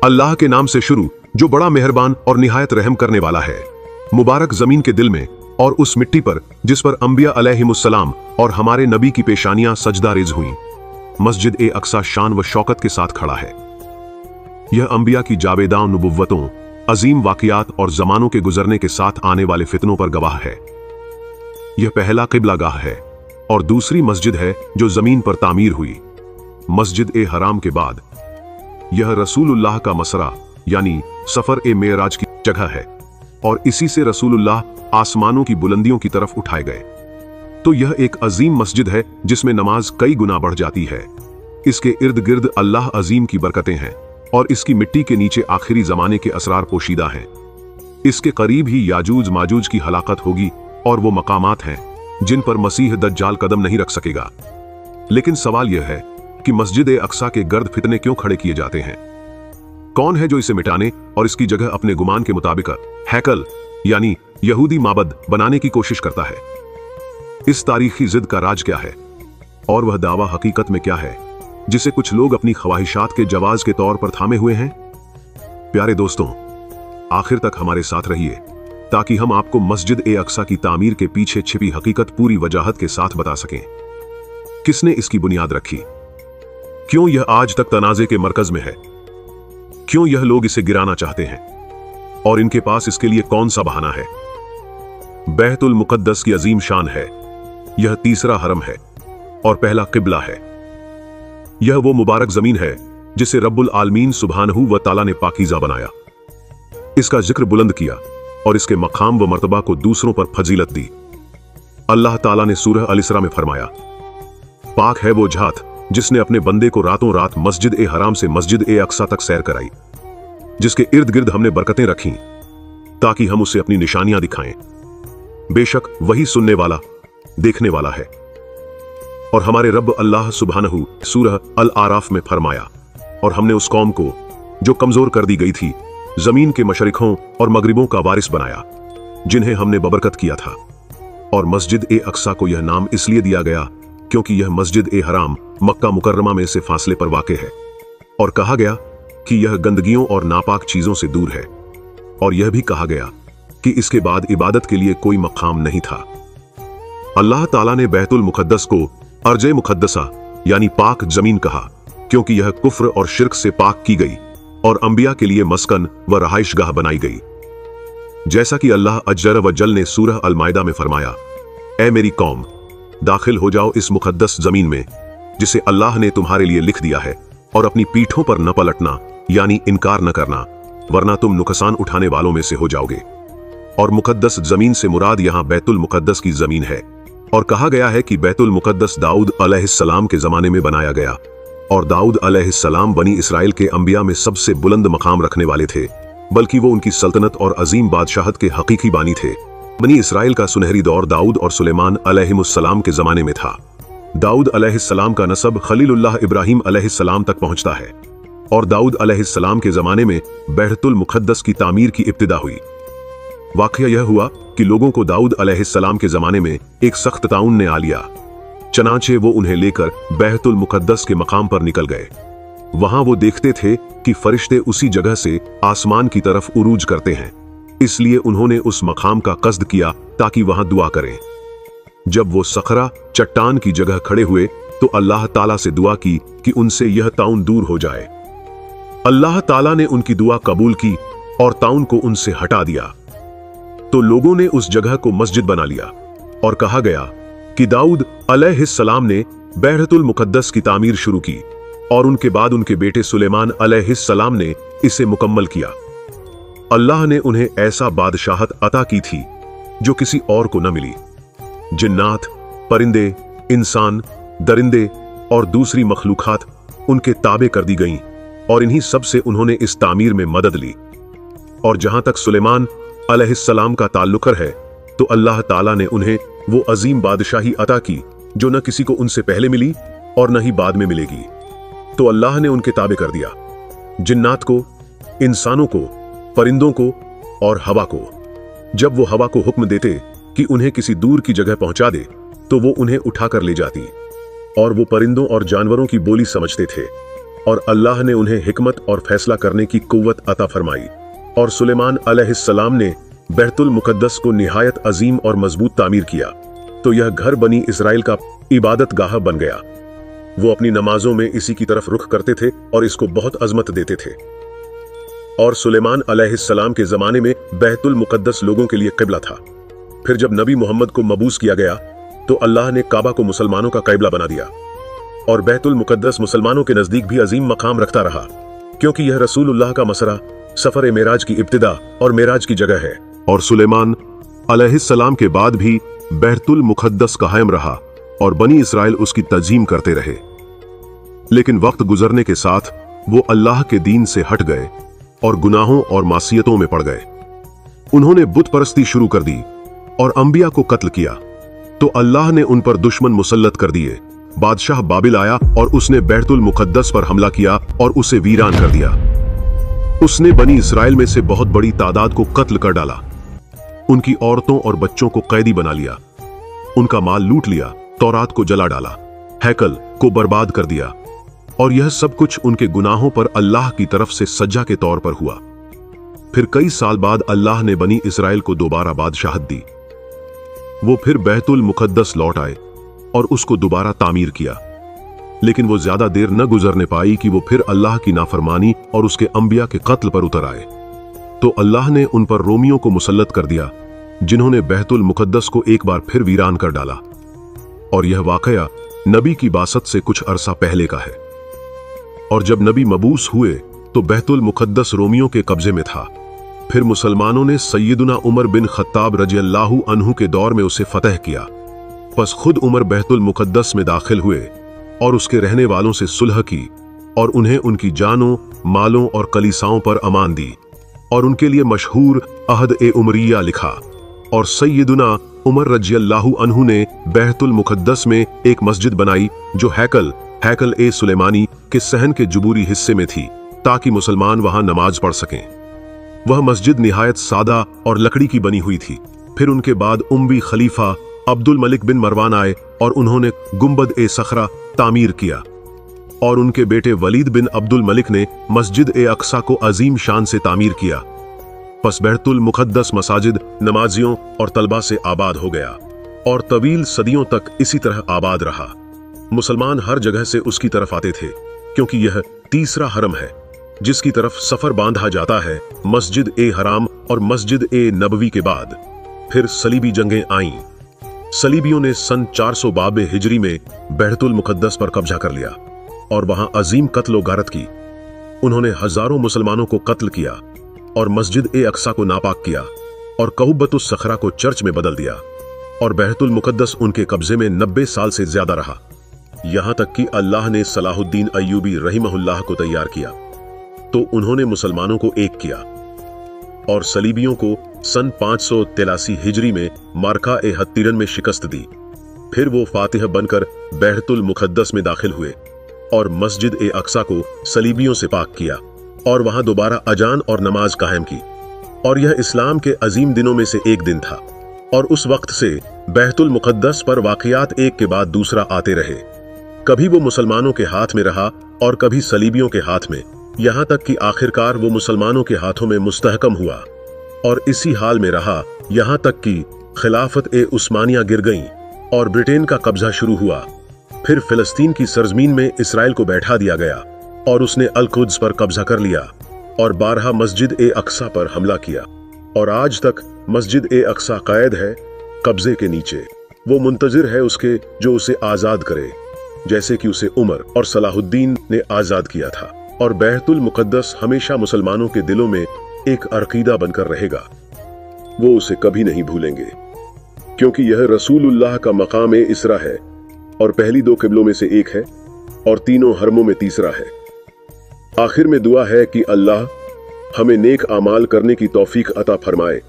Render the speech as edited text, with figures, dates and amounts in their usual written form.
अल्लाह के नाम से शुरू जो बड़ा मेहरबान और निहायत रहम करने वाला है। मुबारक जमीन के दिल में और उस मिट्टी पर जिस पर अंबिया अलैहिमुस्सलाम और हमारे नबी की पेशानियां सजदा रेज हुई। मस्जिद ए अक्सा शान व शौकत के साथ खड़ा है। यह अंबिया की जावेदां नुबुव्वतों, अजीम वाकियात और जमानों के गुजरने के साथ आने वाले फितनों पर गवाह है। यह पहला किबलागाह है और दूसरी मस्जिद है जो जमीन पर तामीर हुई। मस्जिद ए हराम के बाद यह रसूलुल्लाह का मसरा यानी सफर ए मेराज की जगह है और इसी से रसूलुल्लाह आसमानों की बुलंदियों की तरफ उठाए गए। तो यह एक अजीम मस्जिद है जिसमें नमाज कई गुना बढ़ जाती है। इसके इर्द गिर्द अल्लाह अजीम की बरकतें हैं और इसकी मिट्टी के नीचे आखिरी जमाने के असरार पोशीदा हैं। इसके करीब ही याजूज माजूज की हलाकत होगी और वो मकामात हैं जिन पर मसीह दज्जाल कदम नहीं रख सकेगा। लेकिन सवाल यह है कि मस्जिद ए अक्सा के गर्द फितने क्यों खड़े किए जाते हैं? कौन है जो इसे मिटाने और इसकी जगह अपने गुमान के मुताबिक हैकल यानी यहूदी माबद बनाने की कोशिश करता है? इस तारीखी जिद का राज क्या है और वह दावा हकीकत में क्या है जिसे कुछ लोग अपनी ख्वाहिशात के जवाज के तौर पर थामे हुए हैं? प्यारे दोस्तों, आखिर तक हमारे साथ रहिए ताकि हम आपको मस्जिद ए अक्सा की तामीर के पीछे छिपी हकीकत पूरी वजाहत के साथ बता सकें। किसने इसकी बुनियाद रखी? क्यों यह आज तक तनाजे के मरकज में है? क्यों यह लोग इसे गिराना चाहते हैं और इनके पास इसके लिए कौन सा बहाना है? बैतुल मुकद्दस की अजीम शान है। यह तीसरा हरम है और पहला किबला है। यह वो मुबारक जमीन है जिसे रब्बुल आलमीन सुब्हानहू व तआला ने पाकीज़ा बनाया, इसका जिक्र बुलंद किया और इसके मकाम व मर्तबा को दूसरों पर फजीलत दी। अल्लाह ताला ने सूरह अल इसरा में फरमाया, पाक है वो जात जिसने अपने बंदे को रातों रात मस्जिद ए हराम से मस्जिद ए अक्सा तक सैर कराई, जिसके इर्द गिर्द हमने बरकतें रखीं ताकि हम उसे अपनी निशानियां दिखाएं। बेशक वही सुनने वाला देखने वाला है। और हमारे रब अल्लाह सुब्हानहू सूरह अल आराफ में फरमाया, और हमने उस कौम को जो कमजोर कर दी गई थी जमीन के मशरिकों और मगरिबों का वारिस बनाया, जिन्हें हमने बबरकत किया था। और मस्जिद ए अक्सा को यह नाम इसलिए दिया गया क्योंकि यह मस्जिद ए हराम मक्का मुकर्रमा में से फासले पर वाक़े है। और कहा गया कि यह गंदगियों और नापाक चीजों से दूर है। और यह भी कहा गया कि इसके बाद इबादत के लिए कोई मकाम नहीं था। अल्लाह ताला ने बैतुल मुकद्दस को अर्जे मुकद्दसा यानी पाक जमीन कहा क्योंकि यह कुफ्र और शिर्क से पाक की गई और अंबिया के लिए मस्कन व रहाइशगाह बनाई गई। जैसा कि अल्लाह अज्जर व जल ने सूरह अल माइदा में फरमाया, ए मेरी कौम, दाखिल हो जाओ इस मुकद्दस जमीन में जिसे अल्लाह ने तुम्हारे लिए लिख दिया है, और अपनी पीठों पर न पलटना यानी इनकार न करना, वरना तुम नुकसान उठाने वालों में से हो जाओगे। और मुकद्दस जमीन से मुराद यहां बैतुल मुकद्दस की जमीन है। और कहा गया है कि बैतुल मुकद्दस दाऊद अलैहिस्सलाम के जमाने में बनाया गया, और दाऊद अलैहिस्सलाम बनी इसराइल के अंबिया में सबसे बुलंद मकाम रखने वाले थे, बल्कि वो उनकी सल्तनत और अजीम बादशाहत के हकीकी बानी थे। बनी इसराइल का सुनहरी दौर दाऊद और सुलेमान अलैहिमुस्सलाम के जमाने में था। दाऊद अलैहिस्सलाम का नसब खलीलुल्लाह इब्राहिम अलैहिस्सलाम तक पहुंचता है और दाऊद अलैहिस्सलाम के जमाने में बैतुल मुकद्दस की तामीर की इब्तिदा हुई। वाकया यह हुआ कि लोगों को दाऊद अलैहिस्सलाम के जमाने में एक सख्त ताउन ने आ लिया, चनाचे वो उन्हें लेकर बैतुल मुकद्दस के मकाम पर निकल गए। वहां वो देखते थे कि फरिश्ते उसी जगह से आसमान की तरफ उरूज करते हैं, इसलिए उन्होंने उस मकाम का कस्द किया ताकि वहां दुआ करें। जब वो सखरा चट्टान की जगह खड़े हुए तो अल्लाह ताला से दुआ की कि उनसे यह ताउन दूर हो जाए। अल्लाह ताला ने उनकी दुआ कबूल की और ताउन को उनसे हटा दिया। तो लोगों ने उस जगह को मस्जिद बना लिया और कहा गया कि दाऊद अलैहिस्सलाम ने बैतुल मुकद्दस की तामीर शुरू की और उनके बाद उनके बेटे सुलेमान अलैहिस्सलाम ने इसे मुकम्मल किया। अल्लाह ने उन्हें ऐसा बादशाहत अता की थी जो किसी और को न मिली। जिन्नात, परिंदे, इंसान, दरिंदे और दूसरी मखलूकात उनके ताबे कर दी गईं और इन्हीं सब से उन्होंने इस तामीर में मदद ली। और जहां तक सुलेमान अलैहिस्सलाम का ताल्लुक है तो अल्लाह ताला ने उन्हें वो अजीम बादशाही अता की जो न किसी को उनसे पहले मिली और न ही बाद में मिलेगी। तो अल्लाह ने उनके ताबे कर दिया जिन्नात को, इंसानों को, परिंदों को और हवा को। जब वो हवा को हुक्म देते कि उन्हें किसी दूर की जगह पहुंचा दे तो वो उन्हें उठाकर ले जाती, और वो परिंदों और जानवरों की बोली समझते थे और अल्लाह ने उन्हें हिकमत और फैसला करने की कुव्वत अता फरमाई। और सुलेमान अलैहिस्सलाम ने बैतुल मुकद्दस को निहायत अजीम और मजबूत तामीर किया, तो यह घर बनी इसराइल का इबादत गाह बन गया। वो अपनी नमाजों में इसी की तरफ रुख करते थे और इसको बहुत अजमत देते थे। और सुलेमान अलैहिस्सलाम के जमाने में बैतुल मुकद्दस लोगों के लिए क़िबला था। फिर जब नबी मोहम्मद को मबूस किया गया तो अल्लाह ने काबा को मुसलमानों का क़िबला बना दिया। और बैतुल मुकद्दस मुसलमानों के नजदीक भी अजीम मकाम रखता रहा, क्योंकि यह रसूलुल्लाह का मसरा, सफर मेराज की इब्तिदा और मेराज की जगह है। और सुलेमान अलैहिस्सलाम के बाद भी बैतुल मुकद्दस कायम रहा और बनी इसराइल उसकी तज़ीम करते रहे। लेकिन वक्त गुजरने के साथ वो अल्लाह के दीन से हट गए और गुनाहों और मासियतों में पड़ गए। उन्होंने बुत परस्ती शुरू कर दी और अंबिया को कत्ल किया, तो अल्लाह ने उन पर दुश्मन मुसल्लत कर दिए। बादशाह बाबिल आया और उसने बैतुल मुकद्दस पर हमला किया और उसे वीरान कर दिया। उसने बनी इसराइल में से बहुत बड़ी तादाद को कत्ल कर डाला, उनकी औरतों और बच्चों को कैदी बना लिया, उनका माल लूट लिया, तौरात को जला डाला, हैकल को बर्बाद कर दिया। और यह सब कुछ उनके गुनाहों पर अल्लाह की तरफ से सज्जा के तौर पर हुआ। फिर कई साल बाद अल्लाह ने बनी इसराइल को दोबारा बादशाहत दी। वो फिर बैतुल मुकद्दस लौट आए और उसको दोबारा तामीर किया, लेकिन वो ज्यादा देर न गुजरने पाई कि वो फिर अल्लाह की नाफरमानी और उसके अंबिया के कत्ल पर उतर आए। तो अल्लाह ने उन पर रोमियों को मुसल्लत कर दिया, जिन्होंने बैतुल मुकद्दस को एक बार फिर वीरान कर डाला। और यह वाकया नबी की बासत से कुछ अरसा पहले का है। और जब नबी मबूस हुए तो बैतुल मुकद्दस रोमियों के कब्जे में था। फिर मुसलमानों ने सैयदुना उमर बिन खत्ताब रज़ियल्लाहु अन्हु के दौर में उसे फतह किया। बस खुद उमर बैतुल मुकद्दस में दाखिल हुए और उसके रहने वालों से सुलह की और उन्हें उनकी जानों, मालों और कलीसाओं पर अमान दी और उनके लिए मशहूर अहद ए उमरिया लिखा। और सैयदुना उमर रज़ियल्लाहु अन्हु ने बैतुल मुकद्दस में एक मस्जिद बनाई जो हैकल ए सुलेमानी के सहन के जुबूरी हिस्से में थी, ताकि मुसलमान वहां नमाज पढ़ सकें। वह मस्जिद निहायत सादा और लकड़ी की बनी हुई थी। फिर उनके बाद उम्वी खलीफा अब्दुल मलिक बिन मरवान आए और उन्होंने गुंबद ए सखरा तामीर किया। और उनके बेटे वलीद बिन अब्दुल मलिक ने मस्जिद ए अक्सा को अजीम शान से तामीर किया। बस बैतुल मुकद्दस मसाजिद नमाजियों और तलबा से आबाद हो गया और तवील सदियों तक इसी तरह आबाद रहा। मुसलमान हर जगह से उसकी तरफ आते थे, क्योंकि यह तीसरा हरम है जिसकी तरफ सफर बांधा जाता है। मस्जिद ए हराम और मस्जिद ए नबवी के बाद फिर सलीबी जंगें आईं। सलीबियों ने सन 492 हिजरी में बैतुल मुकद्दस पर कब्जा कर लिया और वहां अजीम कत्लो गारत की। उन्होंने हजारों मुसलमानों को कत्ल किया और मस्जिद ए अक्सा को नापाक किया और कहुबतुस सखरा को चर्च में बदल दिया। और बैतुल मुकद्दस उनके कब्जे में 90 साल से ज्यादा रहा, यहां तक कि अल्लाह ने सलाहुद्दीन अय्यूबी रहिमहुल्लाह को तैयार किया, तो उन्होंने मुसलमानों को एक किया और सलीबियों को सन 583 हिजरी में मार्का ए हत्तीरन में शिकस्त दी। फिर वो फातिह बनकर बैतुल मुकद्दस में दाखिल हुए और मस्जिद ए अक्सा को सलीबियों से पाक किया और वहां दोबारा अजान और नमाज कायम की। और यह इस्लाम के अजीम दिनों में से एक दिन था। और उस वक्त से बैतुल मुकद्दस पर वाकयात एक के बाद दूसरा आते रहे। कभी वो मुसलमानों के हाथ में रहा और कभी सलीबियों के हाथ में, यहां तक कि आखिरकार वो मुसलमानों के हाथों में मुस्तहकम हुआ और इसी हाल में रहा यहां तक कि खिलाफत ए उस्मानिया गिर गई और ब्रिटेन का कब्जा शुरू हुआ। फिर फिलिस्तीन की सरजमीन में इसराइल को बैठा दिया गया और उसने अल-कुद्स पर कब्जा कर लिया और 12 मस्जिद ए अक्सा पर हमला किया। और आज तक मस्जिद ए अक्सा कैद है कब्जे के नीचे। वो मुंतजिर है उसके जो उसे आजाद करे, जैसे कि उसे उमर और सलाहुद्दीन ने आजाद किया था। और बैतुल मुकद्दस हमेशा मुसलमानों के दिलों में एक अकीदा बनकर रहेगा। वो उसे कभी नहीं भूलेंगे, क्योंकि यह रसूलुल्लाह का मकाम ए इसरा है और पहली 2 किबलों में से एक है और तीनों हरमों में तीसरा है। आखिर में दुआ है कि अल्लाह हमें नेक आमाल करने की तौफीक अता फरमाए